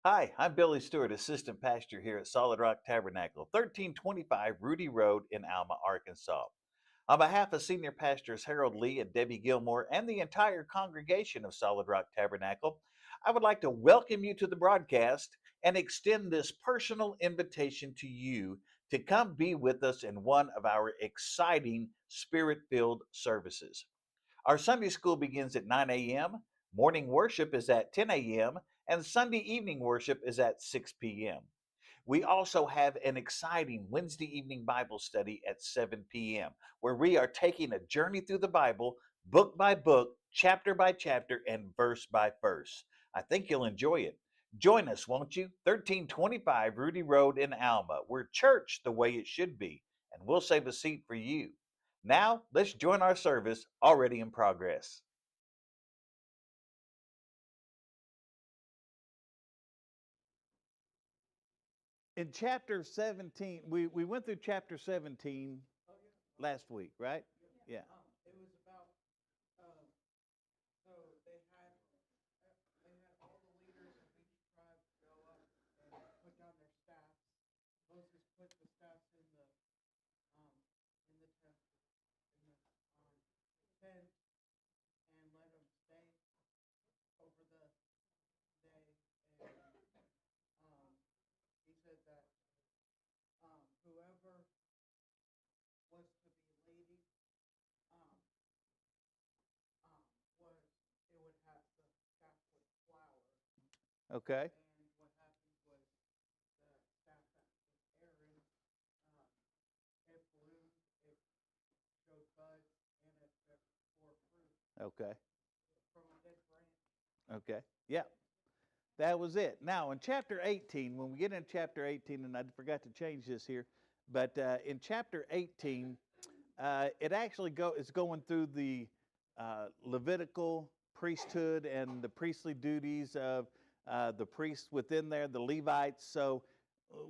Hi, I'm Billy Stewart, Assistant Pastor here at Solid Rock Tabernacle, 1325 Rudy Road in Alma, Arkansas. On behalf of Senior Pastors Harold Lee and Debbie Gilmore and the entire congregation of Solid Rock Tabernacle, I would like to welcome you to the broadcast and extend this personal invitation to you to come be with us in one of our exciting spirit filled services. Our Sunday school begins at 9 a.m., morning worship is at 10 a.m., and Sunday evening worship is at 6 p.m. We also have an exciting Wednesday evening Bible study at 7 p.m., where we are taking a journey through the Bible, book by book, chapter by chapter, and verse by verse. I think you'll enjoy it. Join us, won't you? 1325 Rudy Road in Alma. We're church the way it should be, and we'll save a seat for you. Now, let's join our service already in progress. In chapter 17, we went through chapter 17 last week, right? Yeah. Okay. Okay. Okay. Yeah. That was it. Now, in chapter 18, when we get in chapter 18, and I forgot to change this here, but in chapter 18, it actually is going through the Levitical priesthood and the priestly duties of the priests within there, the Levites. So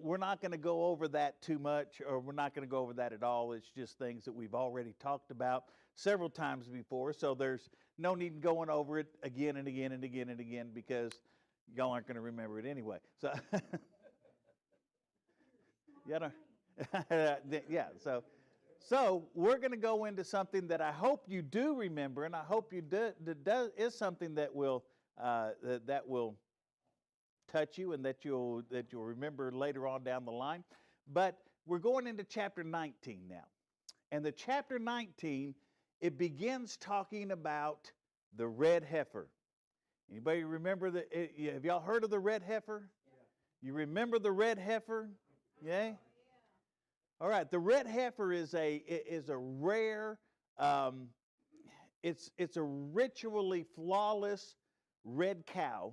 we're not going to go over that too much, or we're not going to go over that at all. It's just things that we've already talked about several times before. So there's no need in going over it again and again and again and again because y'all aren't going to remember it anyway. So yeah, yeah. So we're going to go into something that I hope you do remember, and I hope you do, that is something that will that will touch you and that you'll remember later on down the line. But we're going into chapter 19 now, and the chapter 19 it begins talking about the red heifer. Anybody remember have y'all heard of the red heifer? You remember the red heifer? Yeah. All right, the red heifer is a rare, um, it's a ritually flawless red cow,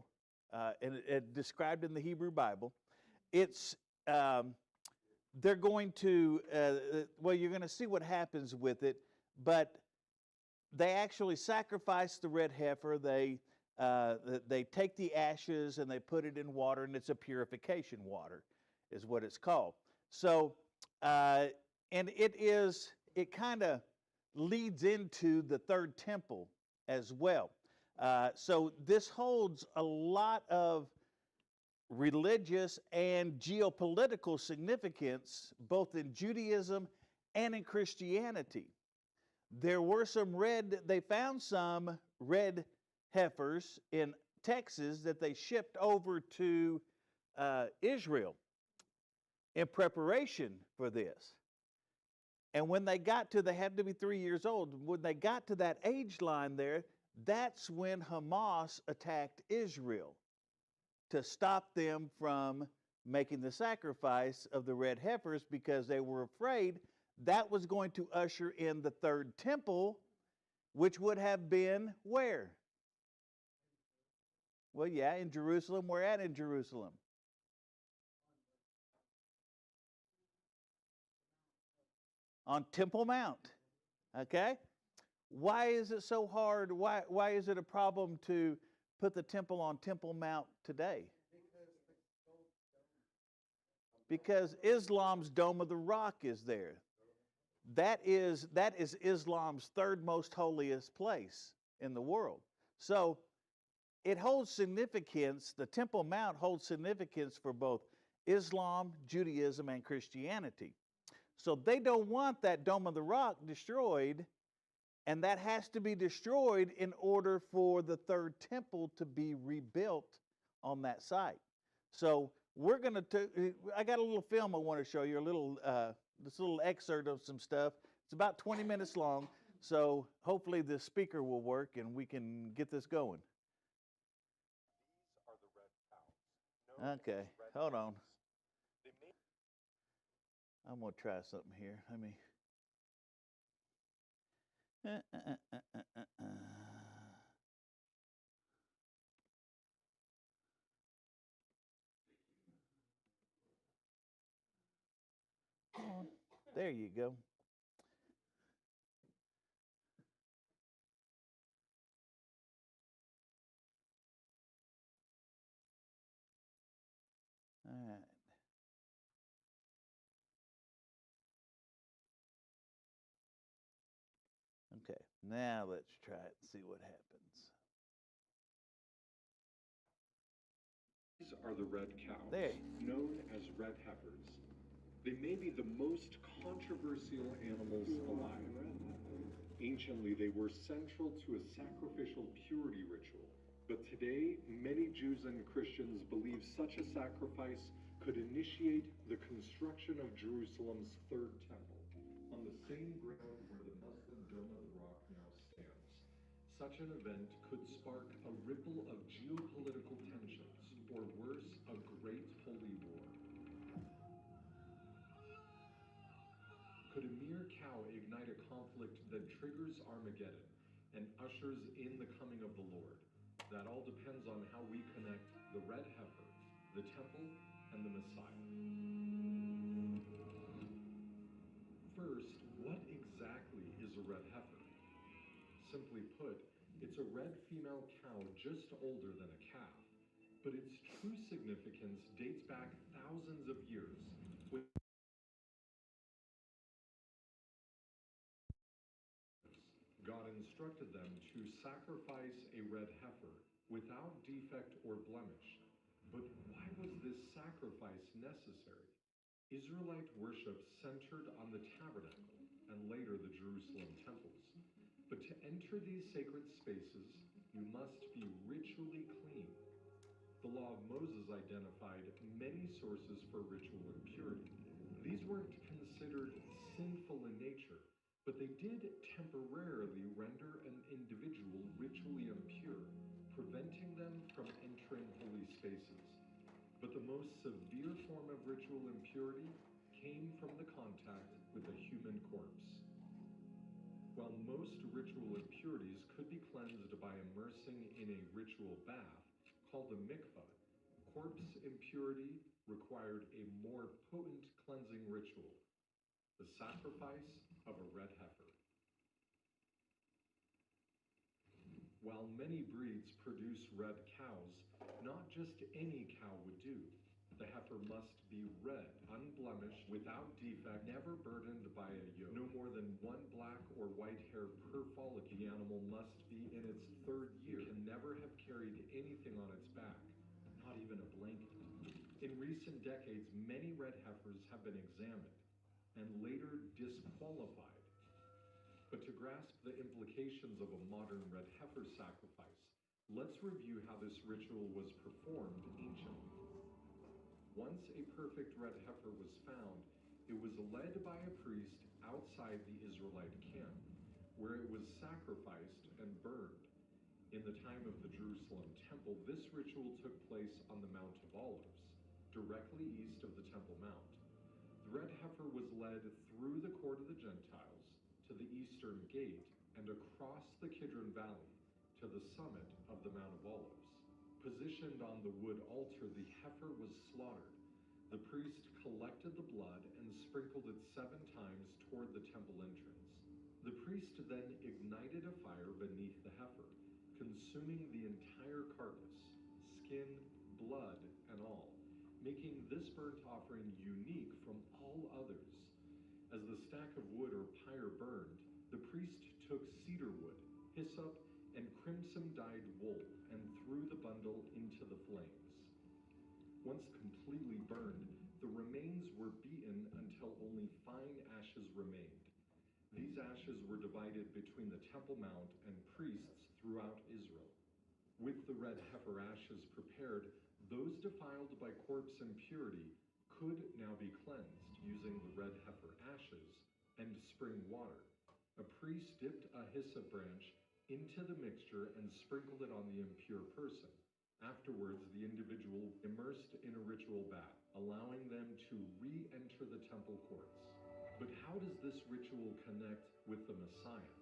and it described in the Hebrew Bible. It's um, they're going to well, you're going to see what happens with it, but they actually sacrifice the red heifer. They take the ashes and they put it in water, and it's a purification water, is what it's called. So, uh, and it kind of leads into the third temple as well. So this holds a lot of religious and geopolitical significance, both in Judaism and in Christianity. They found some red heifers in Texas that they shipped over to Israel in preparation for this. And when they have to be 3 years old. When they got to that age line there, that's when Hamas attacked Israel to stop them from making the sacrifice of the red heifers because they were afraid that was going to usher in the third temple, which would have been where? Well, yeah, in Jerusalem. Where at in Jerusalem? On Temple Mount. Okay? Why is it so hard? Why is it a problem to put the temple on Temple Mount today? Because Islam's Dome of the Rock is there. That is Islam's third most holiest place in the world. So it holds significance, the Temple Mount holds significance for both Islam, Judaism, and Christianity. So they don't want that Dome of the Rock destroyed, and that has to be destroyed in order for the third temple to be rebuilt on that site. So we're going to, I got a little film I want to show you, this little excerpt of some stuff. It's about 20 minutes long, so hopefully the speaker will work and we can get this going. These are the red cows. Okay, hold on. I'm going to try something here. Let me. There you go. All right. Okay, now let's try it and see what happens. These are the red cows, There. known as red heifers. They may be the most controversial animals alive. Anciently, they were central to a sacrificial purity ritual. But today, many Jews and Christians believe such a sacrifice could initiate the construction of Jerusalem's third temple, on the same ground where the Muslim Dome of the Rock now stands. Such an event could spark a ripple of geopolitical tensions, or worse, a great holy war. Could a mere cow ignite a conflict that triggers Armageddon and ushers in the coming of the Lord? That all depends on how we connect the red heifer, the temple, and the Messiah. First, what exactly is a red heifer? Simply put, it's a red female cow just older than a calf, but its true significance dates back thousands of years. God instructed them to sacrifice a red heifer without defect or blemish. But why was this sacrifice necessary? Israelite worship centered on the tabernacle and later the Jerusalem temples. But to enter these sacred spaces, you must be ritually clean. The law of Moses identified many sources for ritual impurity. These weren't considered sinful in nature, but they did temporarily render an individual ritually impure, preventing them from entering holy spaces. But the most severe form of ritual impurity came from the contact with a human corpse. While most ritual impurities could be cleansed by immersing in a ritual bath, called a mikvah, corpse impurity required a more potent cleansing ritual, the sacrifice of a red heifer. While many breeds produce red cows, not just any cow would do. The heifer must be red, unblemished, without defect, never burdened by a yoke. No more than one black or white hair per follicle. The animal must be in its third year, can never have carried anything on its back, not even a blanket. In recent decades, many red heifers have been examined and later disqualified. But to grasp the implications of a modern red heifer sacrifice, let's review how this ritual was performed anciently. Once a perfect red heifer was found, it was led by a priest outside the Israelite camp, where it was sacrificed and burned. In the time of the Jerusalem temple, this ritual took place on the Mount of Olives, directly east of the Temple Mount. The red heifer was led through the court of the Gentiles to the eastern gate and across the Kidron Valley to the summit of the Mount of Olives. Positioned on the wood altar, the heifer was slaughtered. The priest collected the blood and sprinkled it 7 times toward the temple entrance. The priest then ignited a fire beneath the heifer, consuming the entire carcass, skin, blood, and all, making this burnt offering unique from all others. As the stack of wood or pyre burned, the priest took cedar wood, hyssop, and crimson-dyed wool and threw the bundle into the flames. Once completely burned, the remains were beaten until only fine ashes remained. These ashes were divided between the Temple Mount and priests throughout Israel. With the red heifer ashes prepared, those defiled by corpse impurity could now be cleansed using the red heifer ashes and spring water. A priest dipped a hyssop branch into the mixture and sprinkled it on the impure person. Afterwards, the individual immersed in a ritual bath, allowing them to re-enter the temple courts. But how does this ritual connect with the Messiah?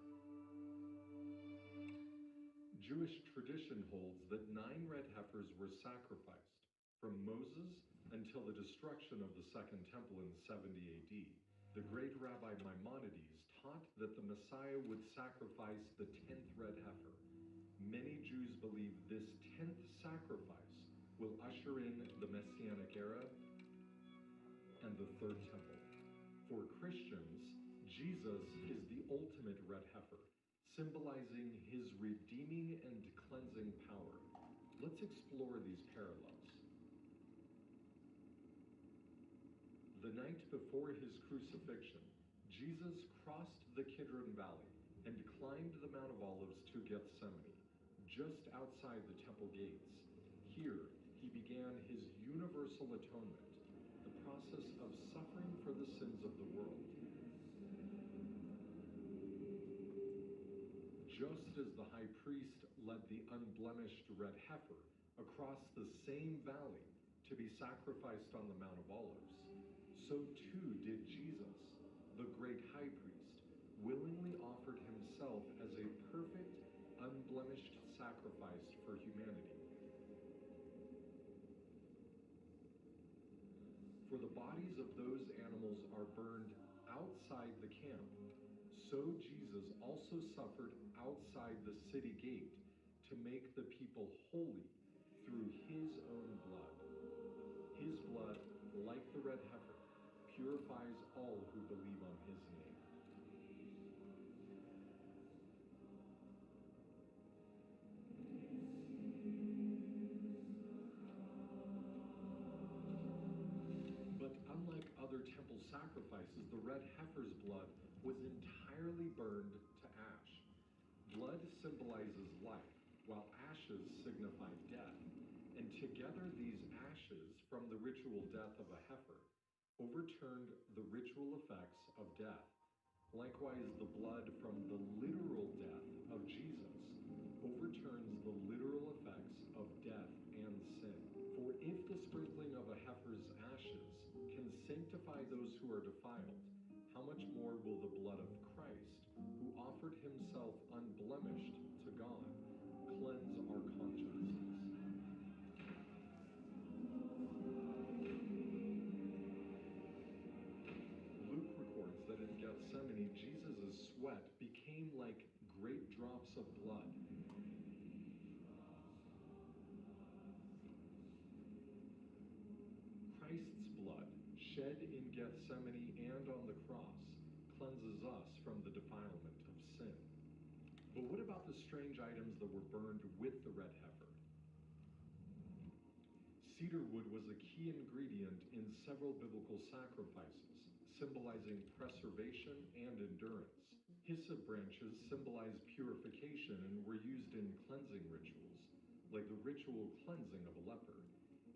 Jewish tradition holds that 9 red heifers were sacrificed from Moses until the destruction of the Second Temple in 70 AD. The great Rabbi Maimonides taught that the Messiah would sacrifice the 10th red heifer. Many Jews believe this 10th sacrifice will usher in the Messianic era and the Third Temple. For Christians, Jesus is the ultimate red heifer, symbolizing his redeeming and cleansing power. Let's explore these parallels. The night before his crucifixion, Jesus crossed the Kidron Valley and climbed the Mount of Olives to Gethsemane, just outside the temple gates. Here, he began his universal atonement, the process of suffering for the sins of the world. Just as the high priest led the unblemished red heifer across the same valley to be sacrificed on the Mount of Olives, so too did Jesus, the great high priest, willingly offered himself as a perfect, unblemished sacrifice for humanity. For the bodies of those animals are burned outside the camp, so Jesus also suffered outside the city gate to make the people holy through his own blood. His blood, like the red heifer, purifies all who believe on his name. But unlike other temple sacrifices, the red heifer's blood was entirely burned to ash. Blood symbolizes life, while ashes signify death. And together these ashes from the ritual death of a heifer overturned the ritual effects of death. Likewise, the blood from the literal death of Jesus overturns the literal effects of death and sin. For if the sprinkling of a heifer's ashes can sanctify those who are defiled, how much more will the blood of Christ, who offered himself unblemished to God, cleanse our consciences? Luke records that in Gethsemane, Jesus' sweat became like great drops of blood. Christ's blood, shed in Gethsemane and on the cross, cleanses us from the defilement of sin. But what about the strange items that were burned with the red heifer? Cedar wood was a key ingredient in several biblical sacrifices, symbolizing preservation and endurance. Hyssop branches symbolize purification and were used in cleansing rituals, like the ritual cleansing of a leper.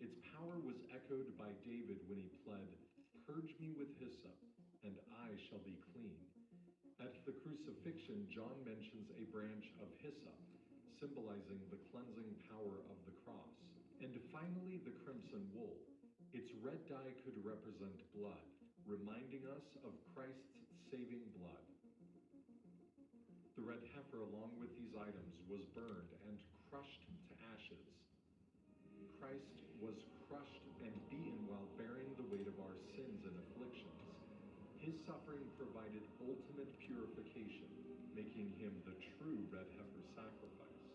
Its power was echoed by David when he pled, "Purge me with hyssop, and I shall be clean." At the crucifixion, John mentions a branch of hyssop, symbolizing the cleansing power of the cross. And finally, the crimson wool. Its red dye could represent blood, reminding us of Christ's saving blood. The red heifer, along with these items, was burned and crushed to ashes. Christ was crushed and beaten while bearing the weight of our sins and afflictions. His suffering provided ultimate purification, making him the true red heifer sacrifice.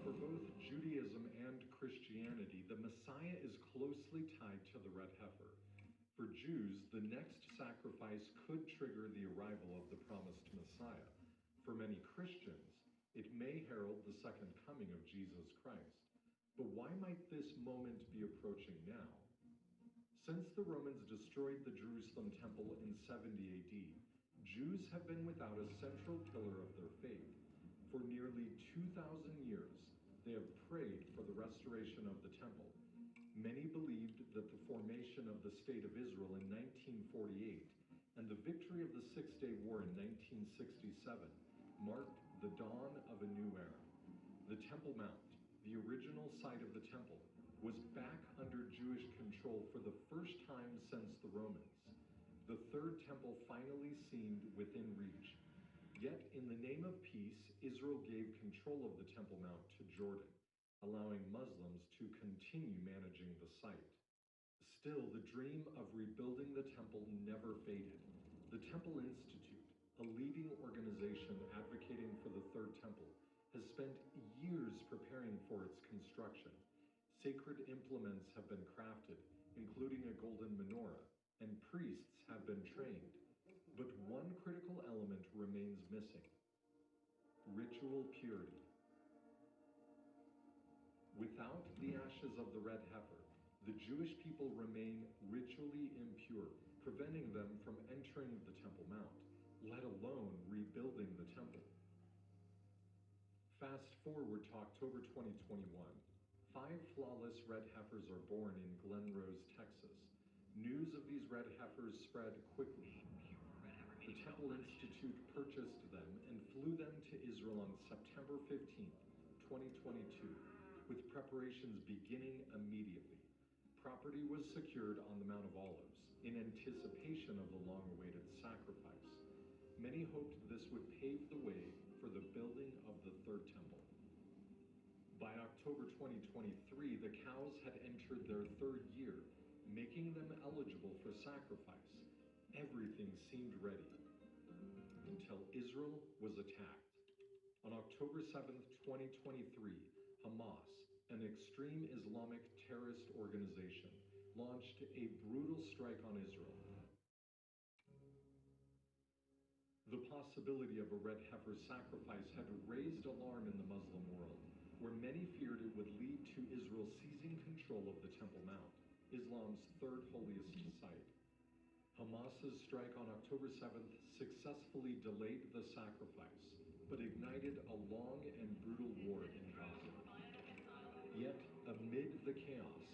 For both Judaism and Christianity, the Messiah is closely tied to the red heifer. For Jews, the next sacrifice sacrifice could trigger the arrival of the promised Messiah. For many Christians, it may herald the second coming of Jesus Christ. But why might this moment be approaching now? Since the Romans destroyed the Jerusalem temple in 70 AD, Jews have been without a central pillar of their faith. For nearly 2,000 years, they have prayed for the restoration of the temple. Many believed that the formation of the State of Israel in 1948 and the victory of the Six-Day War in 1967 marked the dawn of a new era. The Temple Mount, the original site of the temple, was back under Jewish control for the first time since the Romans. The Third Temple finally seemed within reach. Yet, in the name of peace, Israel gave control of the Temple Mount to Jordan, allowing Muslims to continue managing the site. Still, the dream of rebuilding the temple never faded. The Temple Institute, a leading organization advocating for the Third Temple, has spent years preparing for its construction. Sacred implements have been crafted, including a golden menorah, and priests have been trained. But one critical element remains missing: ritual purity. Without the ashes of the red heifer, the Jewish people remain ritually impure, preventing them from entering the Temple Mount, let alone rebuilding the temple. Fast forward to October 2021. 5 flawless red heifers are born in Glen Rose, Texas. News of these red heifers spread quickly. The Temple Institute purchased them and flew them to Israel on September 15th, 2022, with preparations beginning immediately. Property was secured on the Mount of Olives in anticipation of the long-awaited sacrifice. Many hoped this would pave the way for the building of the Third Temple. By October 2023, the cows had entered their 3rd year, making them eligible for sacrifice. Everything seemed ready until Israel was attacked. On October 7th, 2023, Hamas, an extreme Islamic terrorist organization, launched a brutal strike on Israel. The possibility of a red heifer sacrifice had raised alarm in the Muslim world, where many feared it would lead to Israel seizing control of the Temple Mount, Islam's 3rd holiest site. Hamas's strike on October 7th successfully delayed the sacrifice, but ignited a long and brutal war in Gaza. Yet, amid the chaos,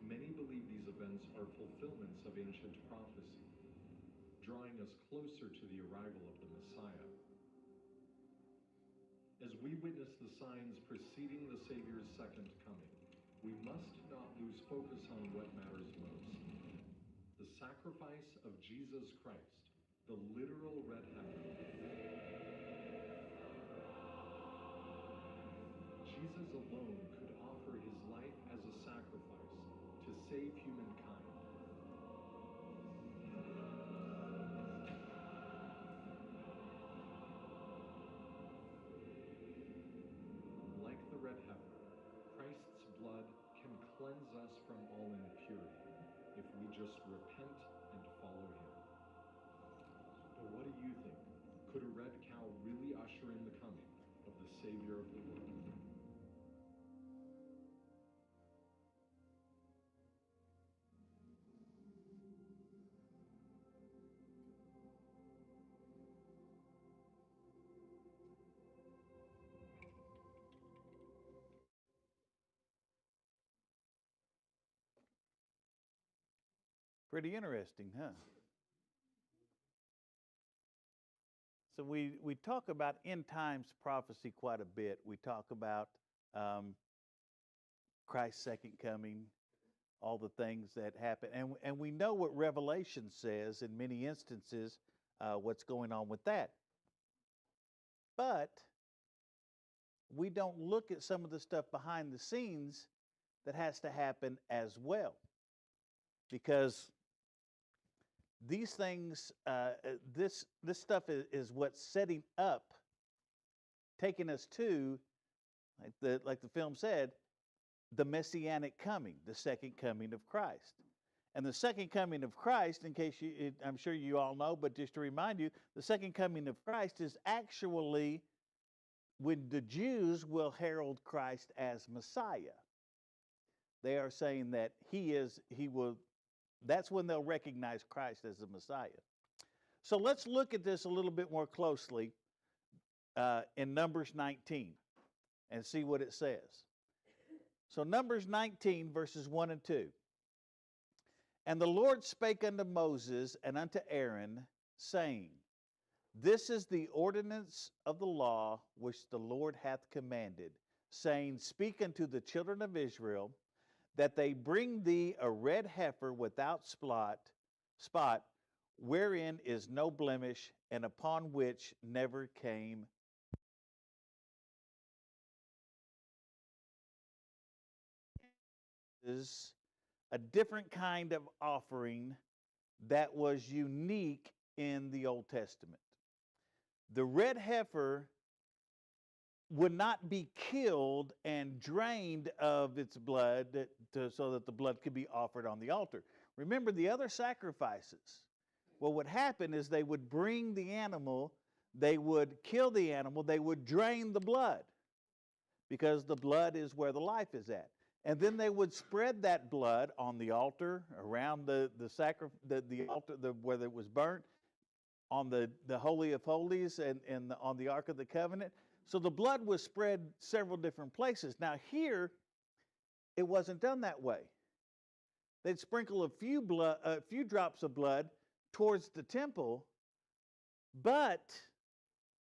many believe these events are fulfillments of ancient prophecy, drawing us closer to the arrival of the Messiah. As we witness the signs preceding the Savior's second coming, we must not lose focus on what matters most: the sacrifice of Jesus Christ, the literal red heifer. Jesus alone could offer his life as a sacrifice to save humankind. Like the red heifer, Christ's blood can cleanse us from all impurity if we just repent and follow him. But what do you think? Could a red cow really usher in the coming of the Savior of the world? Pretty interesting, huh? So we talk about end times prophecy quite a bit. We talk about um, Christ's second coming, all the things that happen, and we know what Revelation says in many instances, what's going on with that. But we don't look at some of the stuff behind the scenes that has to happen as well, because these things, this stuff is what's setting up, taking us to, like the film said, the messianic coming, the second coming of Christ. And the second coming of Christ, in case I'm sure you all know, but just to remind you, the second coming of Christ is actually when the Jews will herald Christ as Messiah. They are saying that that's when they'll recognize Christ as the Messiah. So let's look at this a little bit more closely in Numbers 19 and see what it says. So Numbers 19, verses 1 and 2. And the Lord spake unto Moses and unto Aaron, saying, This is the ordinance of the law which the Lord hath commanded, saying, Speak unto the children of Israel, that they bring thee a red heifer without spot, wherein is no blemish, and upon which never came is a different kind of offering that was unique in the Old Testament. The red heifer would not be killed and drained of its blood so that the blood could be offered on the altar. Remember the other sacrifices. What would happen is they would bring the animal, they would kill the animal, they would drain the blood because the blood is where the life is at. And then they would spread that blood on the altar, around the altar where it was burnt, on the Holy of Holies and on the Ark of the Covenant. So the blood was spread several different places. Now here, it wasn't done that way. They'd sprinkle a few drops of blood towards the temple, but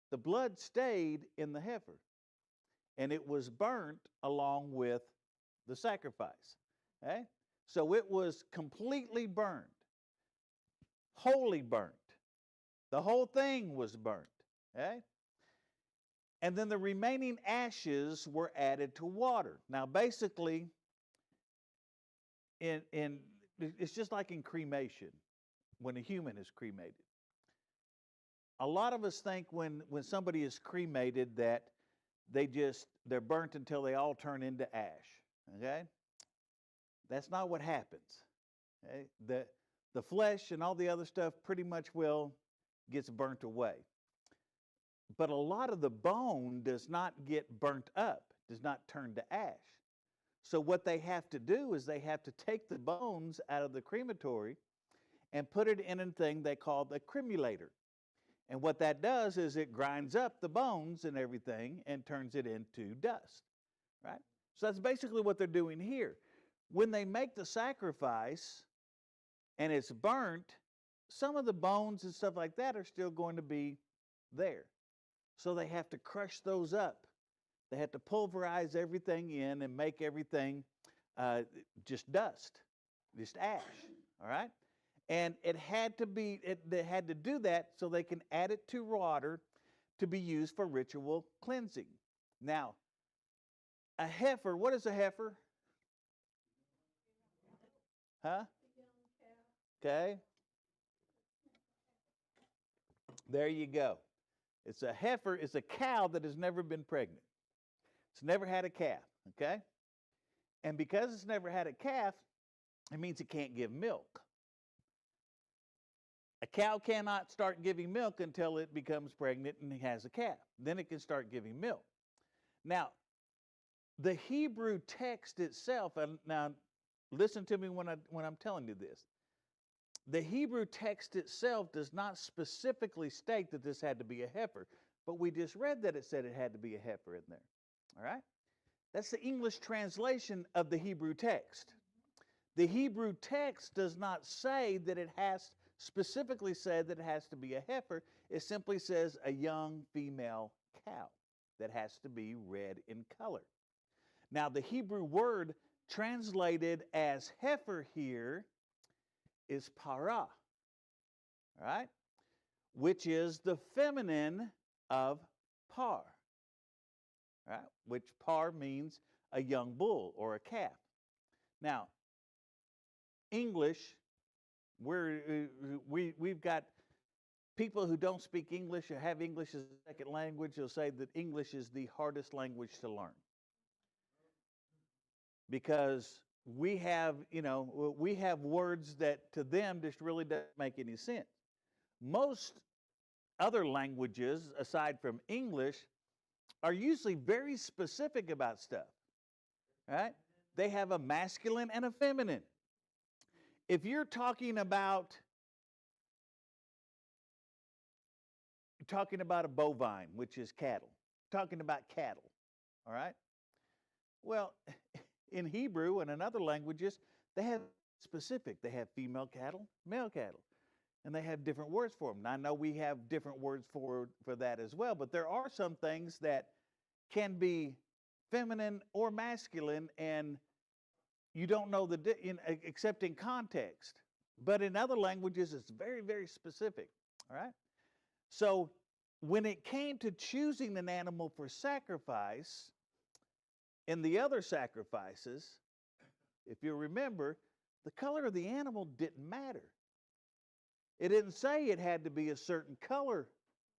the blood stayed in the heifer, and it was burnt along with the sacrifice. Okay? So it was completely burned, wholly burnt. The whole thing was burnt. Okay? And then the remaining ashes were added to water. Now, basically, it's just like in cremation, when a human is cremated. A lot of us think when somebody is cremated that they're burnt until they all turn into ash. Okay? That's not what happens. Okay? The flesh and all the other stuff pretty much gets burnt away. But a lot of the bone does not get burnt up, does not turn to ash. So what they have to do is they have to take the bones out of the crematory and put it in a thing they call the cremulator. And what that does is it grinds up the bones and everything and turns it into dust, right? So that's basically what they're doing here. When they make the sacrifice and it's burnt, some of the bones and stuff like that are still going to be there. So they have to crush those up. They have to pulverize everything in and make everything just dust, just ash, all right? And they had to do that so they can add it to water to be used for ritual cleansing. Now, a heifer, what is a heifer? Huh? Okay. There you go. It's a heifer, it's a cow that has never been pregnant. It's never had a calf, okay? And because it's never had a calf, it means it can't give milk. A cow cannot start giving milk until it becomes pregnant and has a calf. Then it can start giving milk. Now, the Hebrew text itself, and now listen to me when I'm telling you this. The Hebrew text itself does not specifically state that this had to be a heifer, but we just read that it said it had to be a heifer in there. All right? That's the English translation of the Hebrew text. The Hebrew text does not say that it has specifically said that it has to be a heifer. It simply says a young female cow that has to be red in color. Now, the Hebrew word translated as heifer here is para, all right? Which is the feminine of par, right? Which par means a young bull or a calf. Now, English, we've got people who don't speak English or have English as a second language. They'll say that English is the hardest language to learn because we have, we have words that to them just really doesn't make any sense. Most other languages, aside from English, are usually very specific about stuff, right? They have a masculine and a feminine. If you're talking about a bovine, which is cattle, talking about cattle, all right? Well, in Hebrew and in other languages, they have specific. They have female cattle, male cattle, and they have different words for them. Now, I know we have different words for that as well, but there are some things that can be feminine or masculine, and you don't know except in context. But in other languages, it's very, very specific, all right? So when it came to choosing an animal for sacrifice, in the other sacrifices, if you remember, the color of the animal didn't matter. It didn't say it had to be a certain color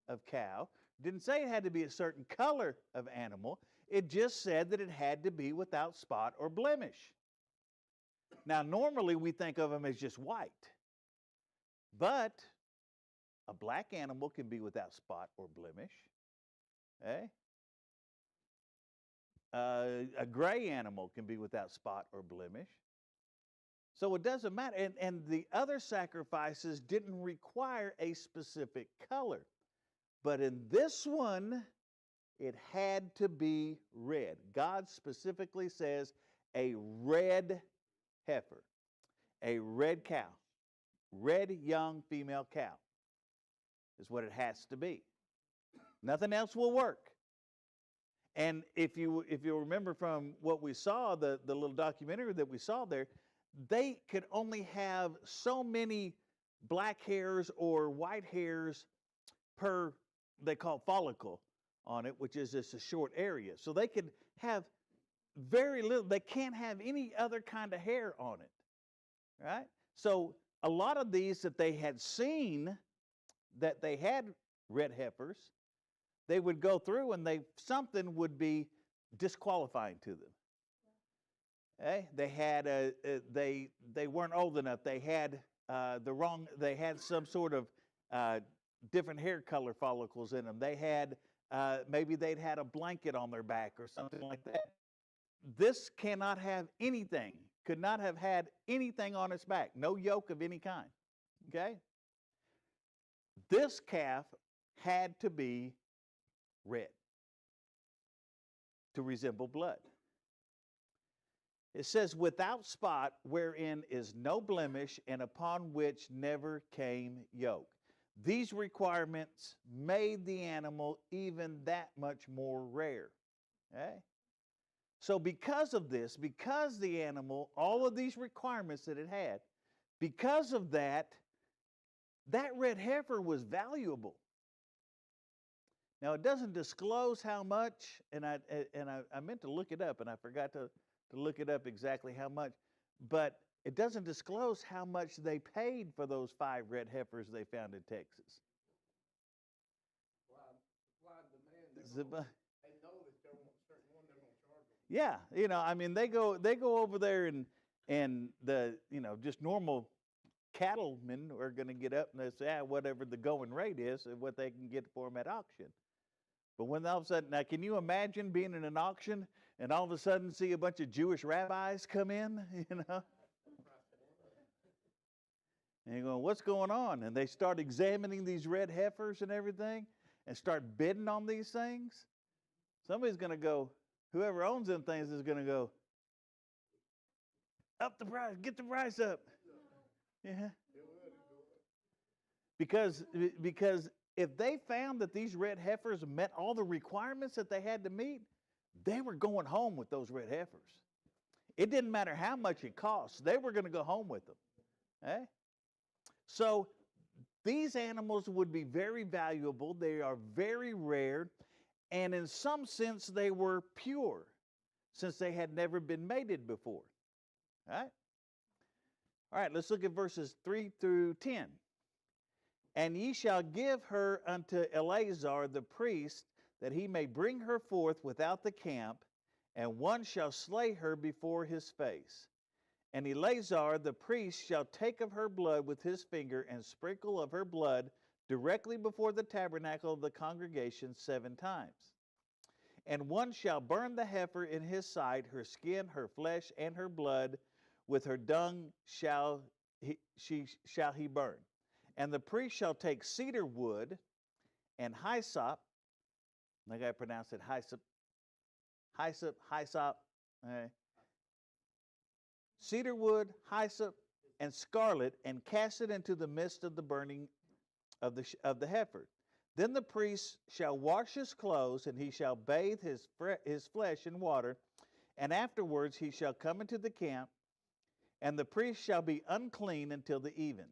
of cow. It didn't say it had to be a certain color of animal. It just said that it had to be without spot or blemish. Now, normally we think of them as just white, but a black animal can be without spot or blemish. Eh? A gray animal can be without spot or blemish. So it doesn't matter. And the other sacrifices didn't require a specific color. But in this one, it had to be red. God specifically says a red heifer, a red cow, red young female cow is what it has to be. Nothing else will work. And if you remember from what we saw, the little documentary that we saw there, they could only have so many black hairs or white hairs per, they call it follicle on it, which is just a short area. So they could have very little, they can't have any other kind of hair on it, right? So a lot of these that they had seen, that they had red heifers, they would go through and something would be disqualifying to them. Okay? They had they weren't old enough. They had they had some sort of different hair color follicles in them. They had maybe they'd had a blanket on their back or something like that. This cannot have anything, could not have had anything on its back, no yoke of any kind. Okay? This calf had to be red to resemble blood. It says, without spot, wherein is no blemish, and upon which never came yoke. These requirements made the animal even that much more rare. Okay? So because of this, because the animal, all of these requirements that it had, because of that, that red heifer was valuable. Now, it doesn't disclose how much, and I meant to look it up, and I forgot to look it up exactly how much, but it doesn't disclose how much they paid for those 5 red heifers they found in Texas. Supply and demand. They know that they want a certain one, they're going to charge them. Yeah, I mean, they go over there and the, just normal cattlemen are going to get up and they say, whatever the going rate is, what they can get for them at auction. But when all of a sudden, now can you imagine being in an auction and all of a sudden see a bunch of Jewish rabbis come in, And you're going, what's going on? And they start examining these red heifers and everything and start bidding on these things. Somebody's going to go, whoever owns them things is going to go, up the price, get the price up. Yeah. Because if they found that these red heifers met all the requirements that they had to meet, they were going home with those red heifers. It didn't matter how much it cost. They were going to go home with them. Okay? So these animals would be very valuable. They are very rare. And in some sense, they were pure, since they had never been mated before. All right? All right, let's look at verses 3 through 10. And ye shall give her unto Eleazar the priest, that he may bring her forth without the camp, and one shall slay her before his face. And Eleazar the priest shall take of her blood with his finger and sprinkle of her blood directly before the tabernacle of the congregation 7 times. And one shall burn the heifer in his sight, her skin, her flesh, and her blood, with her dung shall he burn. And the priest shall take cedar wood and hyssop. I got to pronounce it hyssop. Hyssop. Cedar wood, hyssop, and scarlet, and cast it into the midst of the burning of the heifer. Then the priest shall wash his clothes, and he shall bathe his flesh in water, and afterwards he shall come into the camp, and the priest shall be unclean until the even.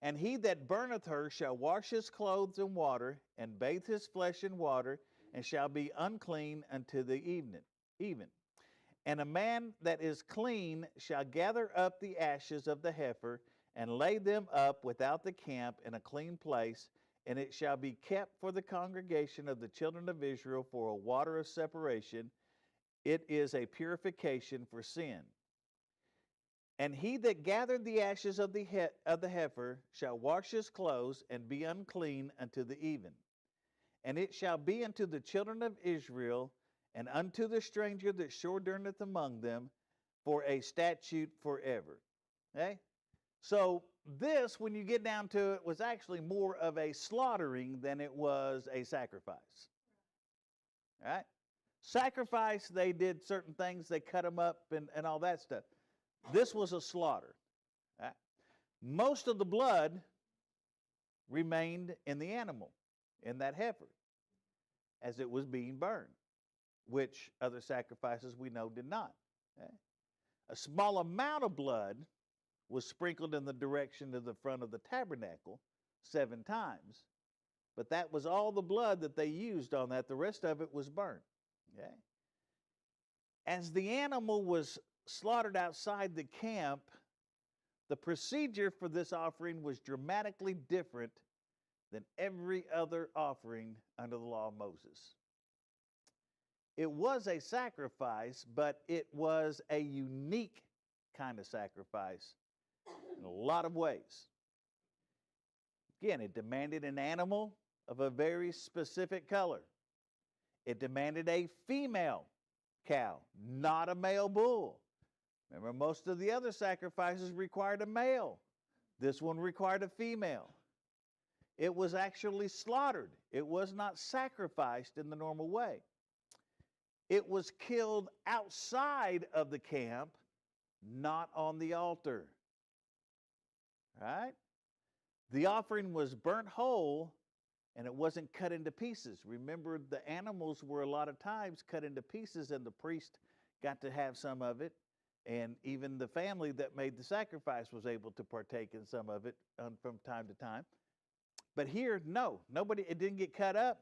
And he that burneth her shall wash his clothes in water, and bathe his flesh in water, and shall be unclean until the even. And a man that is clean shall gather up the ashes of the heifer, and lay them up without the camp in a clean place, and it shall be kept for the congregation of the children of Israel for a water of separation. It is a purification for sin. And he that gathered the ashes of the heifer shall wash his clothes and be unclean unto the even. And it shall be unto the children of Israel and unto the stranger that sojourneth among them for a statute forever. Okay? So this, when you get down to it, was actually more of a slaughtering than it was a sacrifice. All right? Sacrifice, they did certain things. They cut them up and all that stuff. This was a slaughter. All right? Most of the blood remained in the animal, in that heifer, as it was being burned, which other sacrifices we know did not. Okay? A small amount of blood was sprinkled in the direction of the front of the tabernacle 7 times, but that was all the blood that they used on that. The rest of it was burnt. Okay? As the animal was slaughtered outside the camp, the procedure for this offering was dramatically different than every other offering under the law of Moses. It was a sacrifice, but it was a unique kind of sacrifice in a lot of ways. Again, it demanded an animal of a very specific color. It demanded a female cow, not a male bull. Remember, most of the other sacrifices required a male. This one required a female. It was actually slaughtered. It was not sacrificed in the normal way. It was killed outside of the camp, not on the altar. Right? The offering was burnt whole, and it wasn't cut into pieces. Remember, the animals were a lot of times cut into pieces, and the priest got to have some of it, and even the family that made the sacrifice was able to partake in some of it from time to time. But here, no, it didn't get cut up.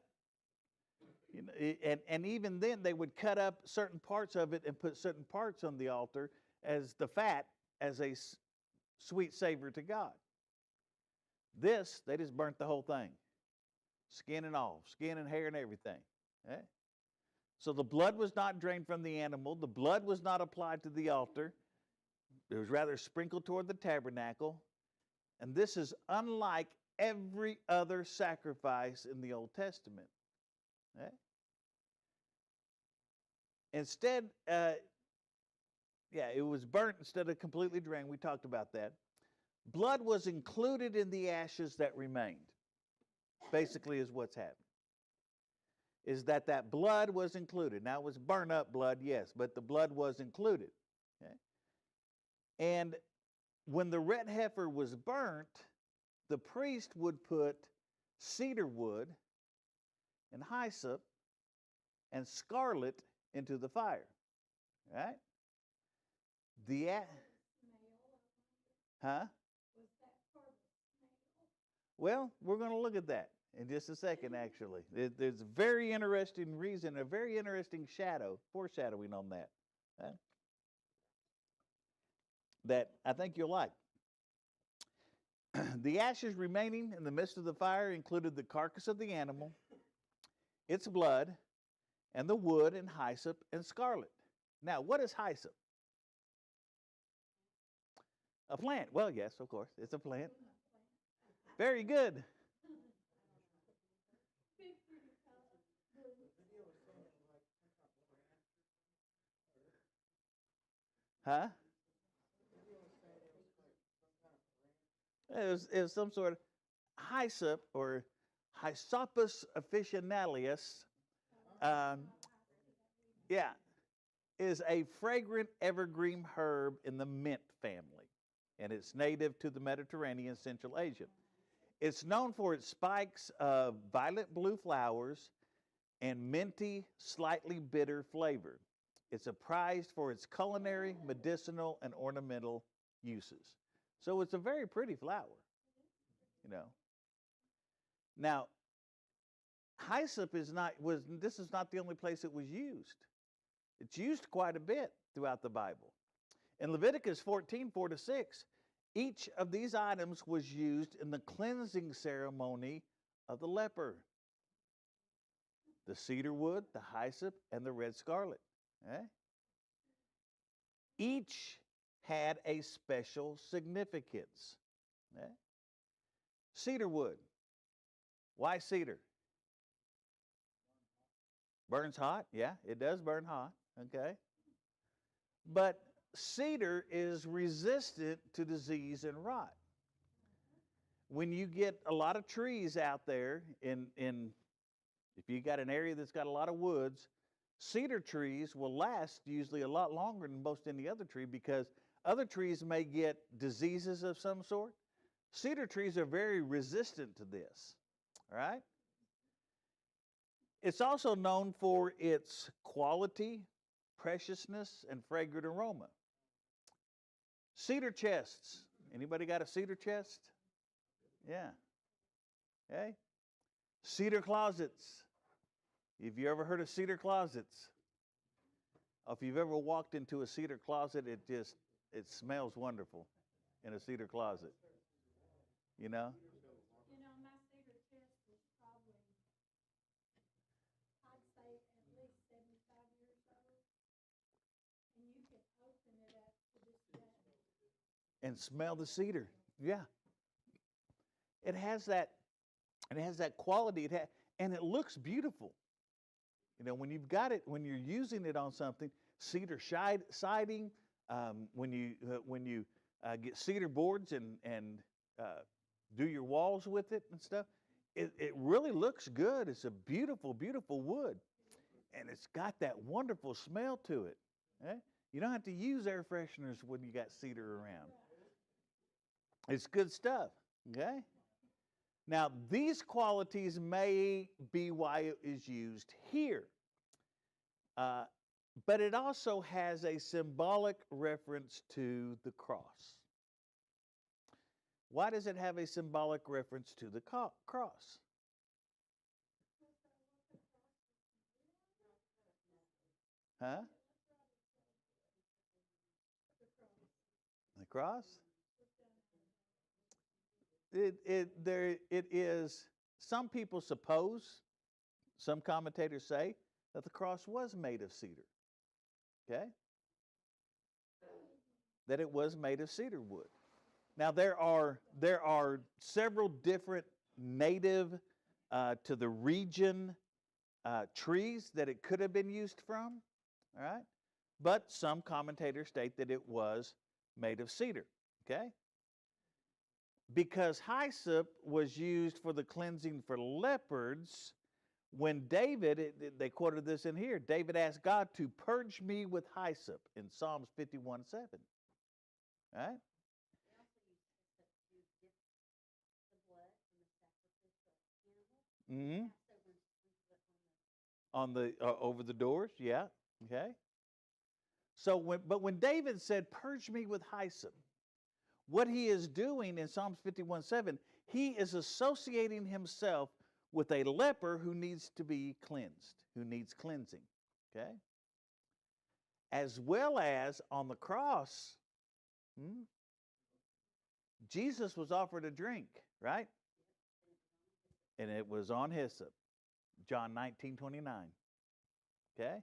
You know, and even then, they would cut up certain parts of it and put certain parts on the altar as the fat, as a sweet savor to God. This, they just burnt the whole thing, skin and all, skin and hair and everything. Okay? So the blood was not drained from the animal. The blood was not applied to the altar. It was rather sprinkled toward the tabernacle. And this is unlike every other sacrifice in the Old Testament. Okay? Instead, it was burnt instead of completely drained. We talked about that. Blood was included in the ashes that remained. Basically is what's happened. Is that blood was included. Now, it was burnt up blood, yes, but the blood was included. Okay? And when the red heifer was burnt, the priest would put cedar wood and hyssop and scarlet into the fire. Right? Well, we're going to look at that in just a second, actually. There's a very interesting reason, a very interesting foreshadowing on that. That I think you'll like. The ashes remaining in the midst of the fire included the carcass of the animal, its blood, and the wood and hyssop and scarlet. Now, what is hyssop? A plant. Well, yes, of course. It's a plant. Very good. Huh? It was some sort of hyssop or Hyssopus officinalis. Um, yeah, is a fragrant evergreen herb in the mint family, and it's native to the Mediterranean, Central Asia. It's known for its spikes of violet blue flowers and minty, slightly bitter flavor. It's prized for its culinary, medicinal, and ornamental uses. So it's a very pretty flower, you know. Now, hyssop is not was this is not the only place it was used. It's used quite a bit throughout the Bible. In Leviticus 14, 4-6, each of these items was used in the cleansing ceremony of the leper. The cedar wood, the hyssop, and the red scarlet. Okay? Each had a special significance. Okay? Cedar wood. Why cedar? Burns hot. Yeah, it does burn hot. Okay? But cedar is resistant to disease and rot. When you get a lot of trees out there if you got an area that's got a lot of woods, cedar trees will last usually a lot longer than most any other tree because other trees may get diseases of some sort. Cedar trees are very resistant to this. All right? It's also known for its quality, preciousness, and fragrant aroma. Cedar chests. Anybody got a cedar chest? Yeah. Okay. Cedar closets. Have you ever heard of cedar closets? If you've ever walked into a cedar closet, it smells wonderful in a cedar closet. You know? You know, my cedar chest is probably, I'd say at least 75 years old. And you can open it up to this day. And smell the cedar. Yeah. It has that quality. And it looks beautiful. You know, when you've got it, when you're using it on something, cedar siding, when you get cedar boards and do your walls with it and stuff, it really looks good. It's a beautiful, beautiful wood, and it's got that wonderful smell to it. Eh? You don't have to use air fresheners when you got cedar around. It's good stuff. Okay. Now, these qualities may be why it is used here. But it also has a symbolic reference to the cross. Why does it have a symbolic reference to the cross? Huh? The cross? It is, some people suppose, some commentators say, that the cross was made of cedar. Okay? That it was made of cedar wood. Now there are several different native to the region trees that it could have been used from. All right? But some commentators state that it was made of cedar. Okay? Because hyssop was used for the cleansing for leopards, when David, they quoted this in here, David asked God to purge me with hyssop in Psalms 51:7. All right? Mm-hmm. On the over the doors, yeah. Okay. So when David said, "Purge me with hyssop," what he is doing in Psalms 51:7, he is associating himself with a leper who needs to be cleansed, who needs cleansing. Okay? As well as on the cross, Jesus was offered a drink, right? And it was on hyssop. John 19:29. Okay?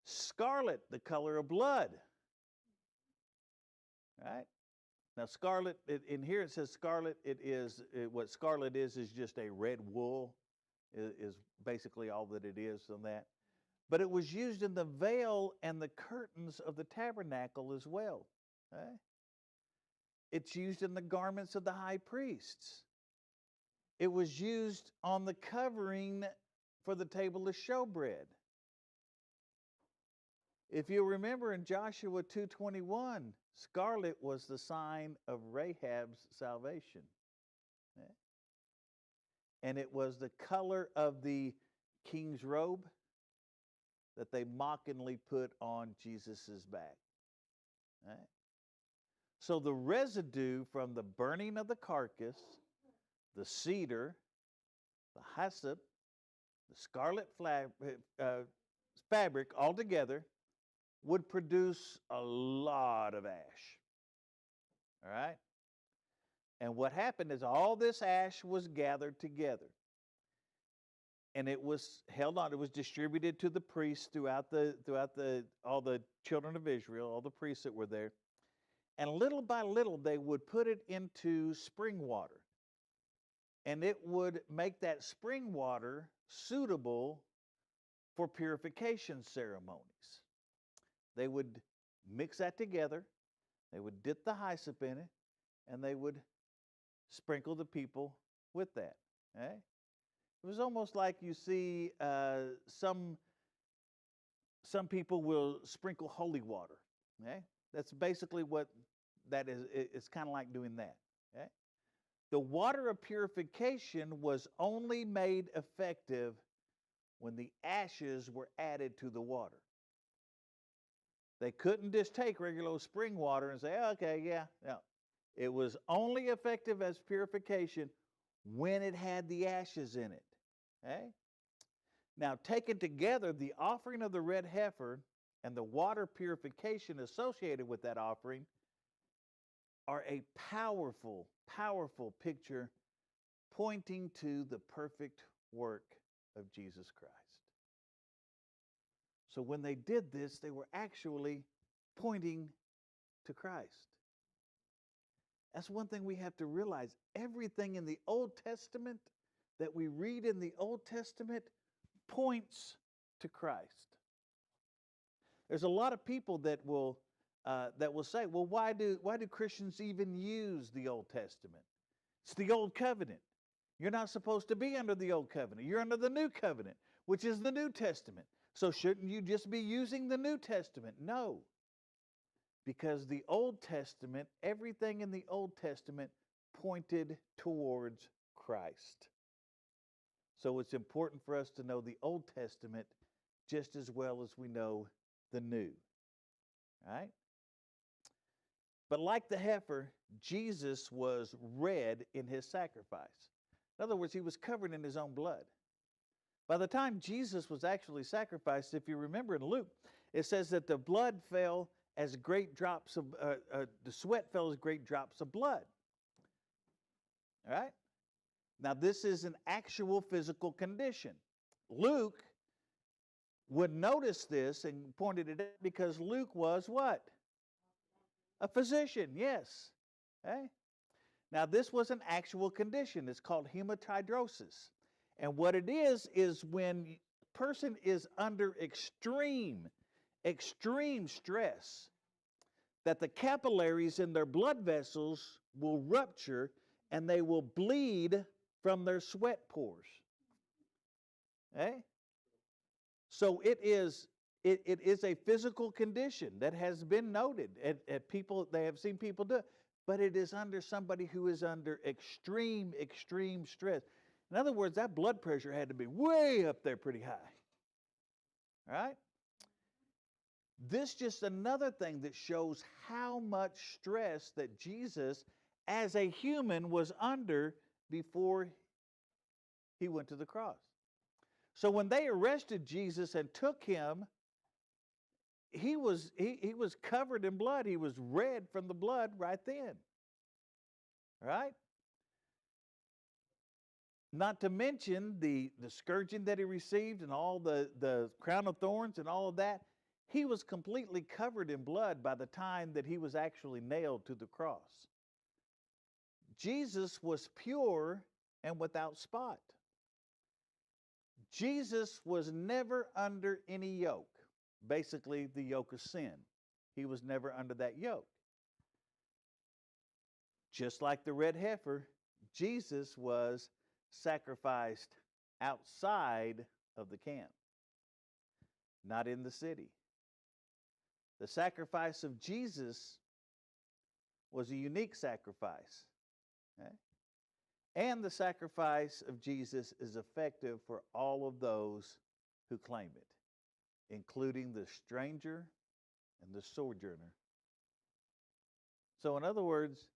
Scarlet, the color of blood. Right? Now, scarlet, in here it says scarlet. What scarlet is just a red wool, is basically all that it is on that. But it was used in the veil and the curtains of the tabernacle as well. Okay? It's used in the garments of the high priests. It was used on the covering for the table of showbread. If you remember in Joshua 2:21, scarlet was the sign of Rahab's salvation. Okay? And it was the color of the king's robe that they mockingly put on Jesus' back. Right? So the residue from the burning of the carcass, the cedar, the hyssop, the scarlet fabric all together would produce a lot of ash. All right? And what happened is all this ash was gathered together. And it was held on, it was distributed to the priests throughout all the children of Israel, all the priests that were there. And little by little, they would put it into spring water. And it would make that spring water suitable for purification ceremonies. They would mix that together, they would dip the hyssop in it, and they would sprinkle the people with that. Okay? It was almost like you see some people will sprinkle holy water. Okay? That's basically what that is. It's kind of like doing that. Okay? The water of purification was only made effective when the ashes were added to the water. They couldn't just take regular spring water and say, okay, yeah, no. It was only effective as purification when it had the ashes in it. Okay? Now, taken together, the offering of the red heifer and the water purification associated with that offering are a powerful, powerful picture pointing to the perfect work of Jesus Christ. So when they did this, they were actually pointing to Christ. That's one thing we have to realize. Everything in the Old Testament that we read in the Old Testament points to Christ. There's a lot of people that will say, well, why do Christians even use the Old Testament? It's the Old Covenant. You're not supposed to be under the Old Covenant. You're under the New Covenant, which is the New Testament. So shouldn't you just be using the New Testament? No. Because the Old Testament, everything in the Old Testament pointed towards Christ. So it's important for us to know the Old Testament just as well as we know the New. All right? But like the heifer, Jesus was red in his sacrifice. In other words, he was covered in his own blood. By the time Jesus was actually sacrificed, if you remember in Luke, it says that the blood fell as great drops of, the sweat fell as great drops of blood. All right? Now, this is an actual physical condition. Luke would notice this and pointed it out because Luke was what? A physician, yes. Okay? Now, this was an actual condition. It's called hematidrosis. And what it is when a person is under extreme stress, that the capillaries in their blood vessels will rupture and they will bleed from their sweat pores. Okay? So it is a physical condition that has been noted at people. They have seen people do it, but it is under somebody who is under extreme stress. In other words, that blood pressure had to be way up there pretty high. All right? This just another thing that shows how much stress that Jesus, as a human, was under before he went to the cross. So when they arrested Jesus and took him, he was covered in blood. He was red from the blood right then. All right? Not to mention the scourging that he received and all the crown of thorns and all of that. He was completely covered in blood by the time that he was actually nailed to the cross. Jesus was pure and without spot. Jesus was never under any yoke, basically the yoke of sin. He was never under that yoke. Just like the red heifer, Jesus was sacrificed outside of the camp, not in the city. The sacrifice of Jesus was a unique sacrifice. Okay? And the sacrifice of Jesus is effective for all of those who claim it, including the stranger and the sojourner. So, in other words,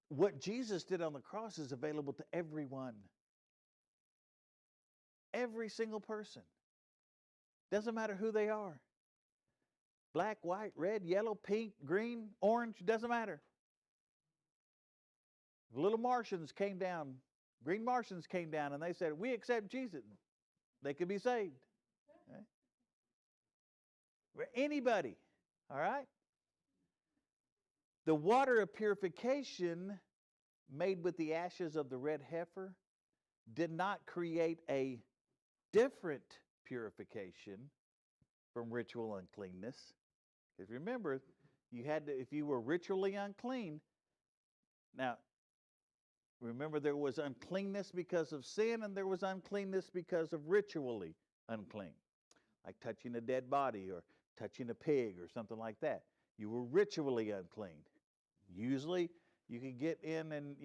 what Jesus did on the cross is available to everyone. Every single person. Doesn't matter who they are. Black, white, red, yellow, pink, green, orange, doesn't matter. The little Martians came down, green Martians came down, and they said, we accept Jesus. They could be saved. Okay? Anybody, all right? The water of purification made with the ashes of the red heifer did not create a different purification from ritual uncleanness. Because remember, you had to, if you were ritually unclean, now, remember there was uncleanness because of sin and there was uncleanness because of ritually unclean. Like touching a dead body or touching a pig or something like that. You were ritually unclean. Usually you could get in and,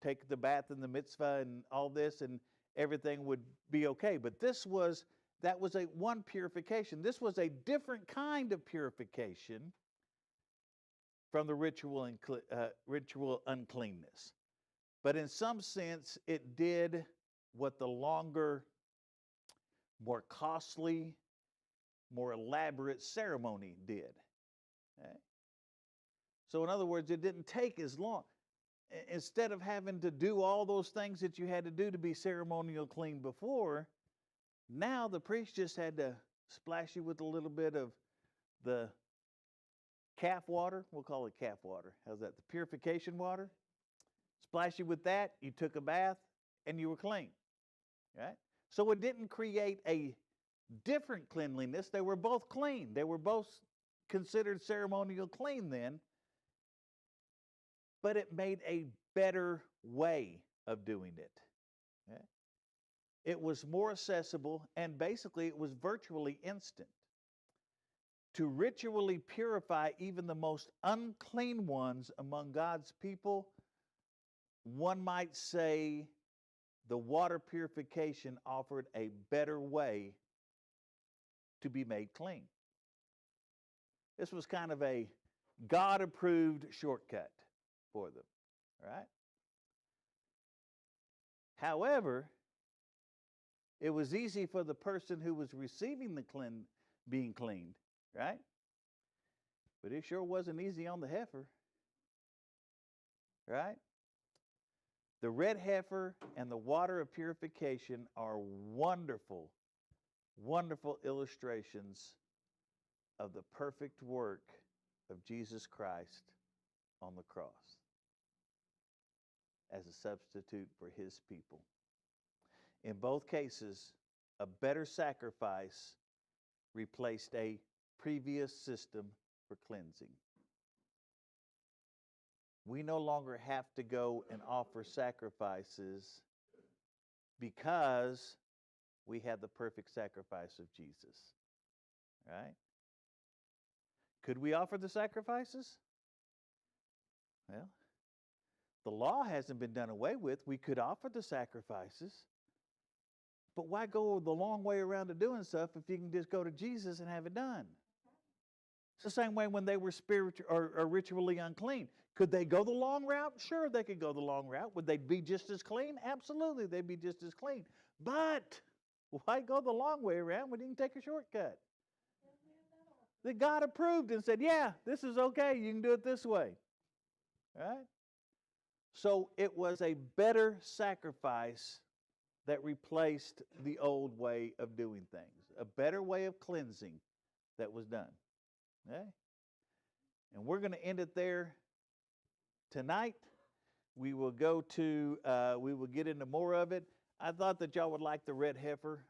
take the bath in the mitzvah and all this and everything would be okay. But that was a one purification. This was a different kind of purification from the ritual uncleanness. But in some sense, it did what the longer, more costly, more elaborate ceremony did. Okay? So in other words, it didn't take as long. Instead of having to do all those things that you had to do to be ceremonial clean before, now the priest just had to splash you with a little bit of the calf water. We'll call it calf water. How's that? The purification water. Splash you with that, you took a bath, and you were clean. Right? So it didn't create a different cleanliness. They were both clean. They were both considered ceremonial clean then. But it made a better way of doing it. Okay? It was more accessible, and basically it was virtually instant. To ritually purify even the most unclean ones among God's people, one might say the water purification offered a better way to be made clean. This was kind of a God-approved shortcut for them, right? However, it was easy for the person who was receiving the being cleaned, right? But it sure wasn't easy on the heifer, right? The red heifer and the water of purification are wonderful, wonderful illustrations of the perfect work of Jesus Christ on the cross as a substitute for his people. In both cases, a better sacrifice replaced a previous system for cleansing. We no longer have to go and offer sacrifices because we have the perfect sacrifice of Jesus. Right? Could we offer the sacrifices? Well, the law hasn't been done away with. We could offer the sacrifices. But why go the long way around to doing stuff if you can just go to Jesus and have it done? It's the same way when they were spiritual or ritually unclean. Could they go the long route? Sure, they could go the long route. Would they be just as clean? Absolutely, they'd be just as clean. But why go the long way around when you can take a shortcut? That God approved and said, yeah, this is okay. You can do it this way. Right? So it was a better sacrifice that replaced the old way of doing things. A better way of cleansing that was done. Okay? And we're going to end it there tonight. We will go to, we will get into more of it. I thought that y'all would like the red heifer.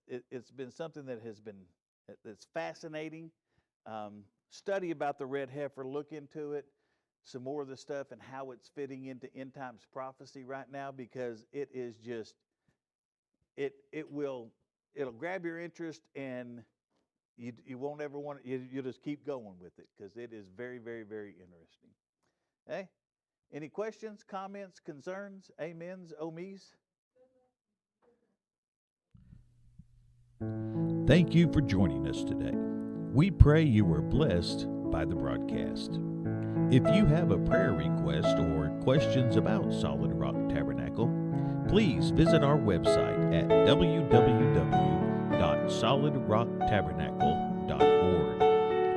It's been something that has been, that's fascinating. Study about the red heifer, look into it, some more of the stuff and how it's fitting into end times prophecy right now, because it is just, it'll grab your interest, and you won't ever want it, you'll just keep going with it, because it is very, very, very interesting. Okay? Any questions, comments, concerns, amens, omies? Thank you for joining us today. We pray you were blessed by the broadcast. If you have a prayer request or questions about Solid Rock Tabernacle, please visit our website at www.solidrocktabernacle.org.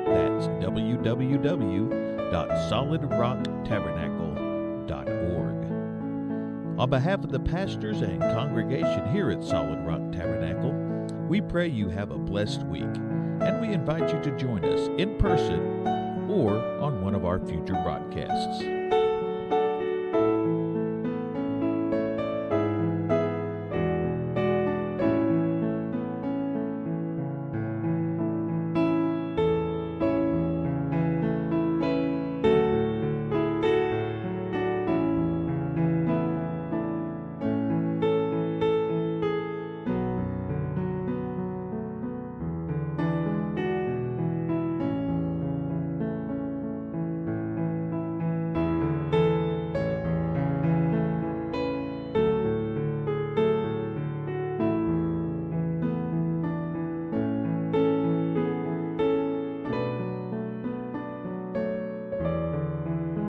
That's www.solidrocktabernacle.org. On behalf of the pastors and congregation here at Solid Rock Tabernacle, we pray you have a blessed week, and we invite you to join us in person or on one of our future broadcasts.